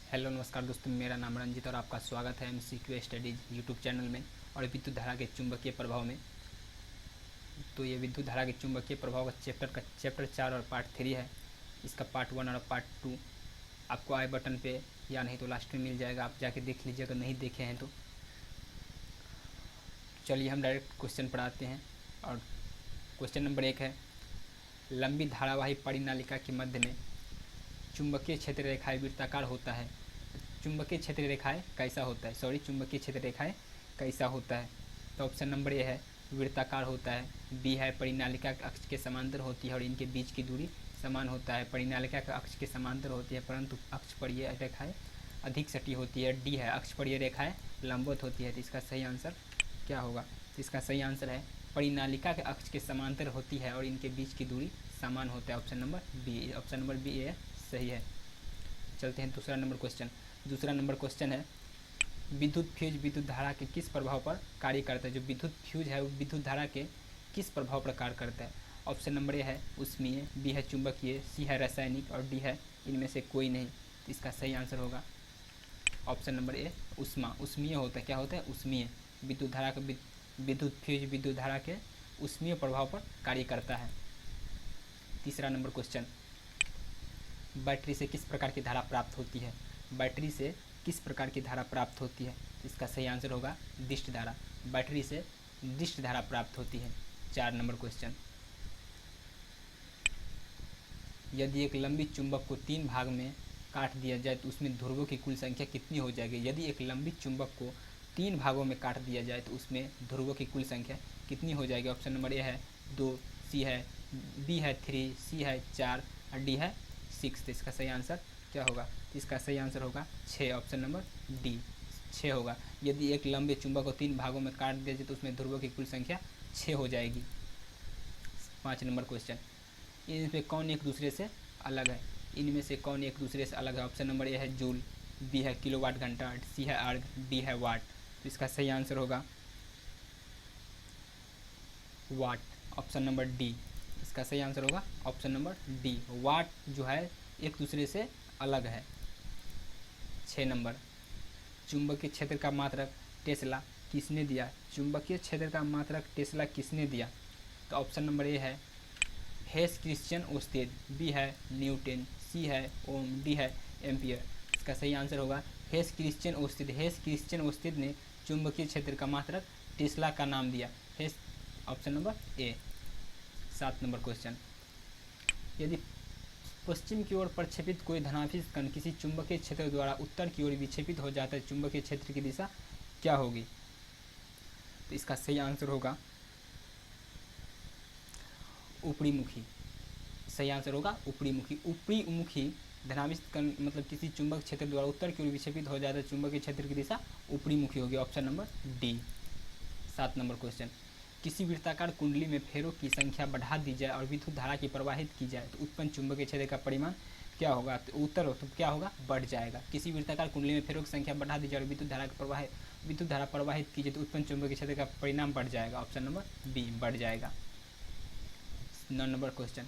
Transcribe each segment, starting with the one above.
Hello नमस्कार दोस्तों, मेरा नाम रंजित और आपका स्वागत है MCQ स्टडीज़ यूट्यूब चैनल में। और विद्युत धारा के चुंबकीय प्रभाव में, तो ये विद्युत धारा के चुंबकीय प्रभाव का चैप्टर 4 और पार्ट 3 है। इसका पार्ट 1 और पार्ट 2 आपको आई बटन पे या नहीं तो लास्ट में मिल जाएगा, आप जाके देख लीजिए अगर नहीं देखे हैं तो। चलिए हम डायरेक्ट क्वेश्चन पर आते हैं। और क्वेश्चन नंबर 1 है, लंबी धारावाही परिनालिका के मध्य में चुंबकीय क्षेत्र रेखाएं वृत्ताकार होता है। चुंबकीय क्षेत्र रेखाएं कैसा होता है, चुंबकीय क्षेत्र रेखाएं कैसा होता है। तो ऑप्शन नंबर ए है वृत्ताकार होता है। बी है परिनालिका के अक्ष के समांतर होती है और इनके बीच की दूरी समान होता है। परिनालिका के अक्ष के समांतर होती है परंतु अक्ष पर ये रेखाएं अधिक सटी होती है। डी है अक्ष पर ये रेखाएं लंबवत होती है। तो इसका सही आंसर क्या होगा? तो इसका सही आंसर है परिनालिका के अक्ष के समांतर होती है और इनके बीच की दूरी समान होता है। Option number B, option number B A सही है। चलते हैं दूसरा नंबर क्वेश्चन। दूसरा नंबर क्वेश्चन है, विद्युत फ्यूज विद्युत धारा के किस प्रभाव पर कार्य करता है। जो विद्युत फ्यूज है वो विद्युत धारा के किस प्रभाव पर कार्य करता है। ऑप्शन नंबर ए है उष्मीय, बी है चुंबकीय, सी है रासायनिक और डी है इनमें से कोई नहीं। तो इसका सही आंसर होगा ऑप्शन नंबर ए उष्मा। उष्मीय होता है, क्या होता है? उष्मीय। विद्युत धारा के विद्युत फ्यूज विद्युत धारा के उष्मीय प्रभाव पर कार्य करता है। तीसरा नंबर क्वेश्चन, बैटरी से किस प्रकार की धारा प्राप्त होती है। बैटरी से किस प्रकार की धारा प्राप्त होती है। इसका सही आंसर होगा दिष्ट धारा। बैटरी से दिष्ट धारा प्राप्त होती है। 4 नंबर क्वेश्चन, यदि एक लंबी चुंबक को 3 भाग में काट दिया जाए तो उसमें ध्रुवों की कुल संख्या कितनी हो जाएगी। यदि एक लंबी चुंबक को 3 भागों में काट दिया जाए तो उसमें ध्रुवों की कुल संख्या कितनी हो जाएगी। ऑप्शन नंबर ए है 2, सी है, बी है 3, सी है 4 और डी है 6। तो इसका सही आंसर क्या होगा? इसका सही आंसर होगा 6, ऑप्शन नंबर डी 6 होगा। यदि एक लंबे चुंबक को 3 भागों में काट दिया जाए तो उसमें ध्रुवों की कुल संख्या 6 हो जाएगी। 5 नंबर क्वेश्चन, इनमें कौन एक दूसरे से अलग है। इनमें से कौन एक दूसरे से अलग है। ऑप्शन नंबर ए है जूल, बी है किलोवाट घंटा, सी है अर्ग, डी है वाट। तो इसका सही आंसर होगा वाट, ऑप्शन नंबर डी। इसका सही आंसर होगा ऑप्शन नंबर डी, वाट जो है एक दूसरे से अलग है। 6 नंबर, चुंबकीय क्षेत्र का मात्रक टेस्ला किसने दिया। चुंबकीय क्षेत्र का मात्रक टेस्ला किसने दिया। तो ऑप्शन नंबर ए है हेस क्रिश्चियन ओस्टेड, बी है न्यूटन, सी है ओम, डी है एम्पियर। इसका सही आंसर होगा Hans Christian Oersted. Hans Christian Oersted ने चुंबकीय क्षेत्र का मात्रक टेस्ला का नाम दिया। Hans, option number A. 7 number question, यदि पश्चिम की ओर प्रक्षेपित कोई धनाभिष कण किसी चुंबकीय क्षेत्र द्वारा उत्तर की ओर विक्षेपित हो जाता है, चुंबकीय क्षेत्र की दिशा क्या होगी। तो इसका सही आंसर होगा ऊपरी मुखी। सही आंसर होगा ऊपरी मुखी। ऊपरी मुखी धनाभिष कण मतलब किसी चुंबक क्षेत्र द्वारा उत्तर की ओर विक्षेपित हो जाता है, चुंबकीय क्षेत्र की दिशा ऊपरी मुखी होगी। Option number D. 7 number question, किसी वृत्ताकार कुंडली में फेरों की संख्या बढ़ा दी जाए और विद्युत धारा की प्रवाहित की जाए तो उत्पन्न चुंबकीय क्षेत्र का परिमाण क्या होगा। तो उत्तर हो तो क्या होगा? बढ़ जाएगा। किसी वृत्ताकार कुंडली में फेरों की संख्या बढ़ा दी जाए और विद्युत धारा प्रवाहित की जाए तो उत्पन्न चुंबकीय क्षेत्र का परिणाम बढ़ जाएगा। ऑप्शन नंबर बी, बढ़ जाएगा। 9 नंबर क्वेश्चन,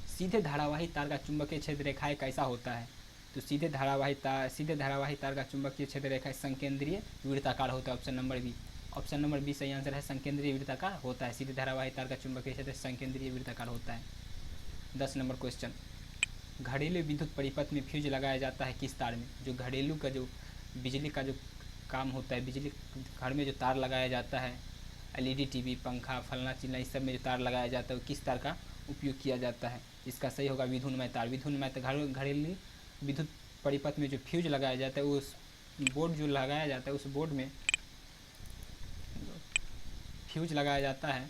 सीधे धारावाही तार का चुंबकीय क्षेत्र रेखाएं कैसा होता है। तो सीधे धारावाही तार का चुंबकीय क्षेत्र रेखा संकेंद्रीय वृत्ताकार होता है। Option number B, option number B सही आंसर है, संकेंद्रीय वृत्ताकार होता है। सीधे धारावाही तार का चुंबकीय क्षेत्र संकेंद्रीय वृत्ताकार होता है। 10 नंबर क्वेश्चन, घरेलू विद्युत परिपथ में फ्यूज लगाया जाता है किस तार में। जो घरेलू का जो बिजली का जो काम होता है, बिजली घर में जो तार लगाया जाता है, LED टीवी पंखा फलना चिलना इस सब में जो तार लगाया जाता है वो किस तार का उपयोग किया जाता है। इसका सही होगा विधुन्मय तार। विधुन्मय तार घरेलू विद्युत परिपथ में जो फ्यूज लगाया जाता है, उस बोर्ड जो लगाया जाता है उस बोर्ड में फ्यूज लगाया जाता है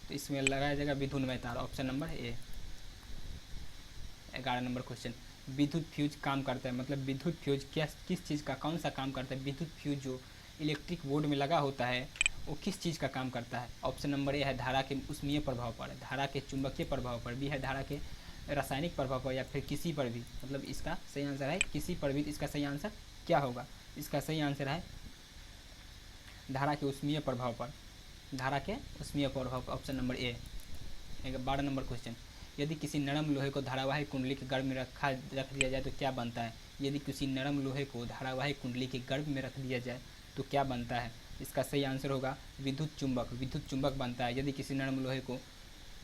तो इसमें लगाया जाएगा विधुन्मय तार। ऑप्शन नंबर ए। 11 नंबर क्वेश्चन, विद्युत फ्यूज काम करता है मतलब विद्युत फ्यूज किस चीज़ का कौन सा काम करता है। विद्युत फ्यूज जो इलेक्ट्रिक बोर्ड में लगा होता है वो किस चीज़ का काम करता है। ऑप्शन नंबर ए है धारा के उष्मीय प्रभाव पर, धारा के चुंबकीय प्रभाव पर, बी है धारा के रासायनिक प्रभाव पर या फिर किसी पर भी। मतलब इसका सही आंसर है किसी पर भी। इसका सही आंसर क्या होगा? इसका सही आंसर है धारा के उष्मीय प्रभाव पर, धारा के उष्मीय प्रभाव पर। ऑप्शन नंबर ए। 12 नंबर क्वेश्चन, यदि किसी नरम लोहे को धारावाहिक कुंडली के गर्भ में रख दिया जाए तो क्या बनता है? यदि किसी नरम लोहे को धारावाहिक कुंडली के गर्भ में रख दिया जाए तो क्या बनता है? इसका सही आंसर होगा विद्युत चुंबक। विद्युत चुंबक बनता है। यदि किसी नरम लोहे को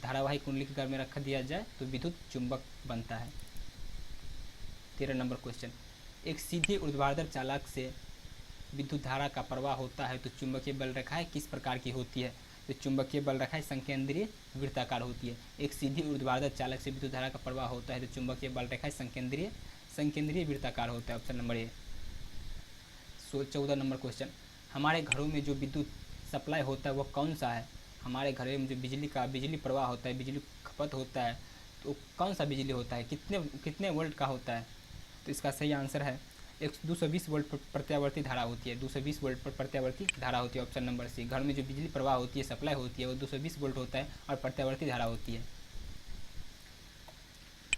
धारावाहिक कुंडली के गर्भ में रख दिया जाए तो विद्युत चुंबक बनता है। 13 नंबर क्वेश्चन, एक सीधी ऊर्ध्वाधर चालक से विद्युत धारा का प्रवाह होता है तो चुंबकीय बल रेखाएं किस प्रकार की होती है? तो चुंबकीय बल रेखाएं संकेंद्रीय वृत्ताकार होती है। एक सीधी ऊर्ध्वाधर चालक से विद्युत धारा का प्रवाह होता है तो चुंबकीय बल रेखाएं संकेंद्रीय वृत्ताकार होता है। ऑप्शन नंबर ए। 14 नंबर क्वेश्चन, हमारे घरों में जो विद्युत सप्लाई होता है वह कौन सा है? हमारे घरों में जो बिजली प्रवाह होता है, बिजली खपत होता है, तो कौन सा बिजली होता है, कितने वोल्ट का होता है? तो इसका सही आंसर है 220 वोल्ट पर प्रत्यावर्ती धारा होती है। 220 वोल्ट पर प्रत्यावर्ती धारा होती है। Option number C. घर में जो बिजली प्रवाह होती है, सप्लाई होती है, वो 220 वोल्ट होता है और प्रत्यावर्ती धारा होती है।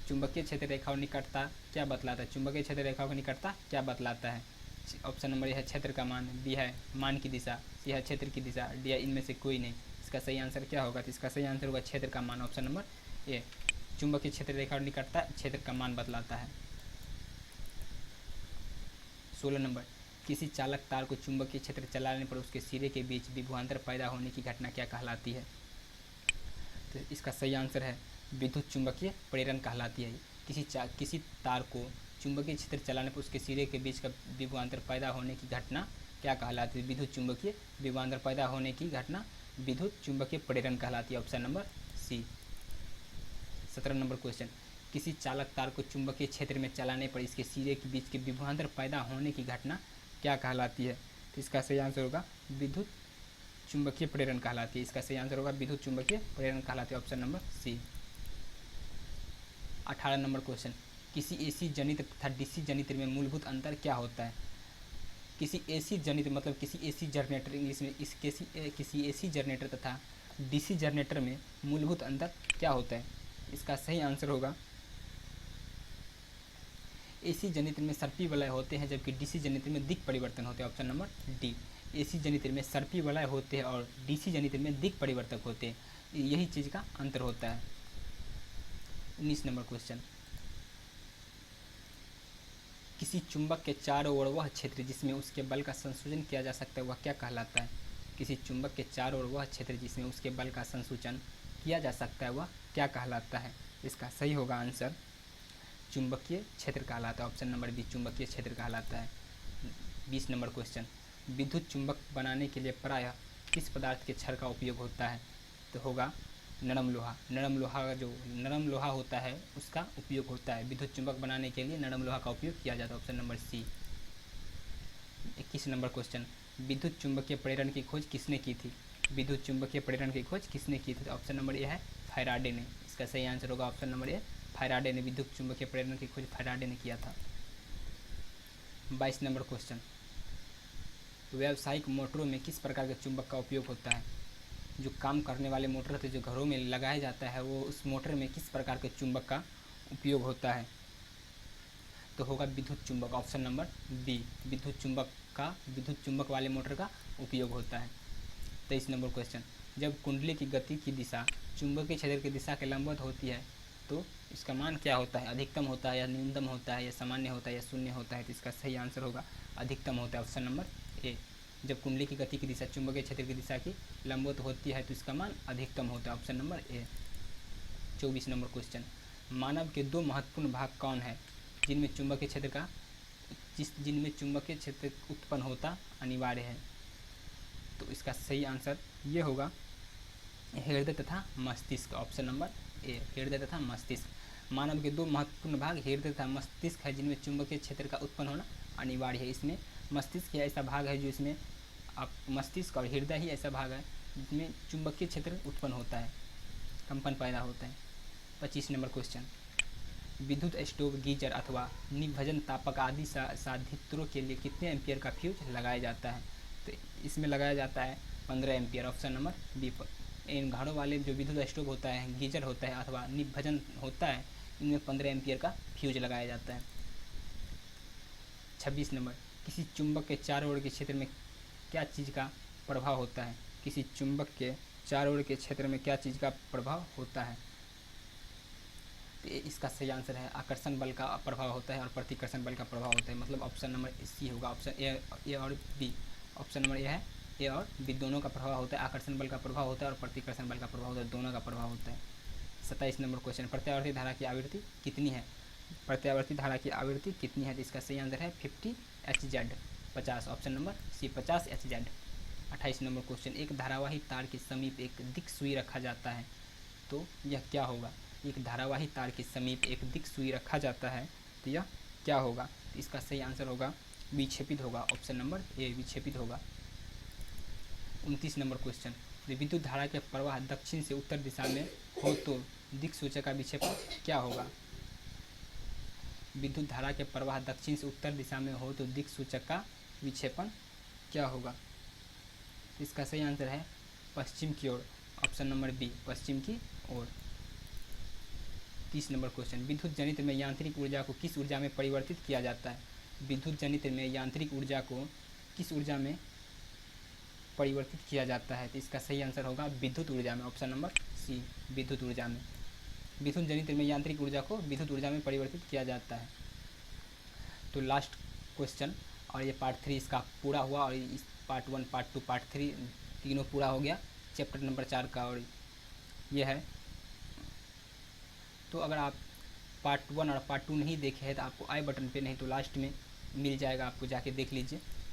चुंबकीय क्षेत्र रेखा और निकटता क्या बतलाता है? चुंबकीय क्षेत्र रेखाओं की निकटता क्या बतलाता है? ऑप्शन नंबर ए है क्षेत्र का मान, बी है मान की दिशा, सी है क्षेत्र की दिशा, डी है इनमें से कोई नहीं। इसका सही आंसर क्या होगा? तो इसका सही आंसर होगा क्षेत्र का मान। ऑप्शन नंबर ए। चुंबकीय क्षेत्र रेखा और निकटता क्षेत्र का मान बतलाता है। 16 नंबर, किसी चालक तार को चुंबकीय क्षेत्र चलाने पर उसके सिरे के बीच विभवांतर पैदा होने की घटना क्या कहलाती है? तो इसका सही आंसर है विद्युत चुंबकीय प्रेरण कहलाती है। किसी तार को चुंबकीय क्षेत्र चलाने पर उसके सिरे के बीच का विभवांतर पैदा होने की घटना क्या कहलाती है? विद्युत चुंबकीय विभवांतर पैदा होने की घटना विद्युत चुंबकीय प्रेरण कहलाती है। Option number C. 17 number question, किसी चालक तार को चुंबकीय क्षेत्र में चलाने पर इसके सिरे के बीच के विभवांतर पैदा होने की घटना क्या कहलाती है? तो इसका सही आंसर होगा विद्युत चुंबकीय प्रेरण कहलाती है। इसका सही आंसर होगा विद्युत चुंबकीय प्रेरण कहलाती है। Option number C. 18 number question, किसी एसी जनित्र तथा डीसी जनित्र में मूलभूत अंतर क्या होता है? किसी एसी जनित्र मतलब किसी एसी जनरेटर, इसमें किसी एसी जनरेटर तथा डीसी जनरेटर में मूलभूत अंतर क्या होता है? इसका सही आंसर होगा एसी जनित्र में सर्पी वलय होते हैं जबकि डीसी जनित्र में दिक् परिवर्तन होते हैं। Option number D. एसी जनित्र में सर्पी वलय होते हैं और डीसी जनित्र में दिक् परिवर्तक होते हैं, यही चीज़ का अंतर होता है। 19 नंबर क्वेश्चन, किसी चुंबक के चारों ओर वह क्षेत्र जिसमें उसके बल का संसूचन किया जा सकता है वह क्या कहलाता है? किसी चुंबक के चारों ओर वह क्षेत्र जिसमें उसके बल का संसूचन किया जा सकता है वह क्या कहलाता है? इसका सही होगा आंसर चुंबकीय क्षेत्र कहलाता है। ऑप्शन नंबर बी, चुंबकीय क्षेत्र कहलाता है। 20 नंबर क्वेश्चन, विद्युत चुंबक बनाने के लिए प्रायः किस पदार्थ के क्षर का उपयोग होता है? तो होगा नरम लोहा। नरम लोहा होता है उसका उपयोग होता है। विद्युत चुंबक बनाने के लिए नरम लोहा का उपयोग किया जाता है। Option number C. 21 number question, विद्युत चुंबकीय प्रेरण की खोज किसने की थी? विद्युत चुंबकीय प्रेरण की खोज किसने की थी? ऑप्शन नंबर ए है फैराडे ने। इसका सही आंसर होगा ऑप्शन नंबर ए, फैराडे ने। विद्युत चुंबकीय प्रेरण की खोज फैराडे ने किया था। 22 नंबर क्वेश्चन, व्यावसायिक मोटरों में किस प्रकार के चुंबक का उपयोग होता है? जो काम करने वाले मोटर होते हैं जो घरों में लगाया जाता है वो उस मोटर में किस प्रकार के चुंबक का उपयोग होता है? तो होगा विद्युत चुंबक। ऑप्शन नंबर बी, विद्युत चुंबक वाले मोटर का उपयोग होता है। 23 नंबर क्वेश्चन, जब कुंडली की गति की दिशा चुंबकीय क्षेत्र की दिशा के लंबवत होती है तो इसका मान क्या होता है? अधिकतम होता है या न्यूनतम होता है या सामान्य होता है या शून्य होता है? तो इसका सही आंसर होगा अधिकतम होता है। ऑप्शन नंबर ए। जब कुंडली की गति की दिशा चुंबकीय क्षेत्र की दिशा की लंबवत होती है तो इसका मान अधिकतम होता है। Option number A. 24 number question, मानव के दो महत्वपूर्ण भाग कौन है जिनमें चुंबकीय क्षेत्र उत्पन्न होता अनिवार्य है? तो इसका सही आंसर ये होगा हृदय तथा मस्तिष्क। ऑप्शन नंबर ए, हृदय तथा मस्तिष्क। मानव के दो महत्वपूर्ण भाग हृदय तथा मस्तिष्क है जिनमें चुंबकीय क्षेत्र का उत्पन्न होना अनिवार्य है। इसमें मस्तिष्क ही ऐसा भाग है जो इसमें मस्तिष्क और हृदय ही ऐसा भाग है जिसमें चुंबकीय क्षेत्र उत्पन्न होता है, कंपन पैदा होता है। 25 नंबर क्वेश्चन, विद्युत स्टोव, गीजर अथवा निभजन तापक आदि साधित्रों के लिए कितने एम्पियर का फ्यूज लगाया जाता है? तो इसमें लगाया जाता है 15 एम्पियर। ऑप्शन नंबर बी पर। इन घरों वाले जो विद्युत स्टोव होता है, गीजर होता है अथवा निभजन होता है, इनमें 15 एम्पियर का फ्यूज लगाया जाता है। 26 नंबर, किसी चुंबक के चारों ओर के क्षेत्र में क्या चीज़ का प्रभाव होता है? किसी चुंबक के चारों ओर के क्षेत्र में क्या चीज़ का प्रभाव होता है? तो इसका सही आंसर है आकर्षण बल का प्रभाव होता है और प्रतिकर्षण बल का प्रभाव होता है, मतलब ऑप्शन नंबर सी होगा। ऑप्शन ए और बी, ऑप्शन नंबर ए है, ए और बी दोनों का प्रभाव होता है। आकर्षण बल का प्रभाव होता है और प्रतिकर्षण बल का प्रभाव होता है, दोनों का प्रभाव होता है। 27 नंबर क्वेश्चन, प्रत्यावर्ती धारा की आवृत्ति कितनी है? प्रत्यावर्ती धारा की आवृत्ति कितनी है? तो इसका सही आंसर है 50 Hz, 50, option number C 50 Hz। 28 number question, एक धारावाही तार के समीप एक दिक् सुई रखा जाता है, तो यह क्या होगा? एक धारावाही तार के समीप एक दिक् सुई रखा जाता है, तो यह क्या होगा? तो इसका सही आंसर होगा विक्षेपित होगा, ऑप्शन नंबर ए विक्षेपित होगा। 29 नंबर क्वेश्चन, विद्युत धारा के प्रवाह दक्षिण से उत्तर दिशा में हो तो दिक् सूचक का विक्षेपण क्या होगा? विद्युत धारा के प्रवाह दक्षिण से उत्तर दिशा में हो तो दिक् सूचक का विक्षेपण क्या होगा? इसका सही आंसर है पश्चिम की ओर, ऑप्शन नंबर बी पश्चिम की ओर। 30 नंबर क्वेश्चन, विद्युत जनित्र में यांत्रिक ऊर्जा को किस ऊर्जा में परिवर्तित किया जाता है? विद्युत जनित्र में यांत्रिक ऊर्जा को किस ऊर्जा में परिवर्तित किया जाता है? तो इसका सही आंसर होगा विद्युत ऊर्जा में, ऑप्शन नंबर सी विद्युत ऊर्जा में। विद्युत जनित्र में यांत्रिक ऊर्जा को विद्युत ऊर्जा में परिवर्तित किया जाता है। तो लास्ट क्वेश्चन, और ये पार्ट 3 इसका पूरा हुआ, और इस पार्ट 1, पार्ट 2, पार्ट 3 तीनों पूरा हो गया चैप्टर नंबर 4 का, और ये है। तो अगर आप पार्ट 1 और पार्ट 2 नहीं देखे हैं तो आपको आई बटन पे, नहीं तो लास्ट में मिल जाएगा, आपको जाके देख लीजिए।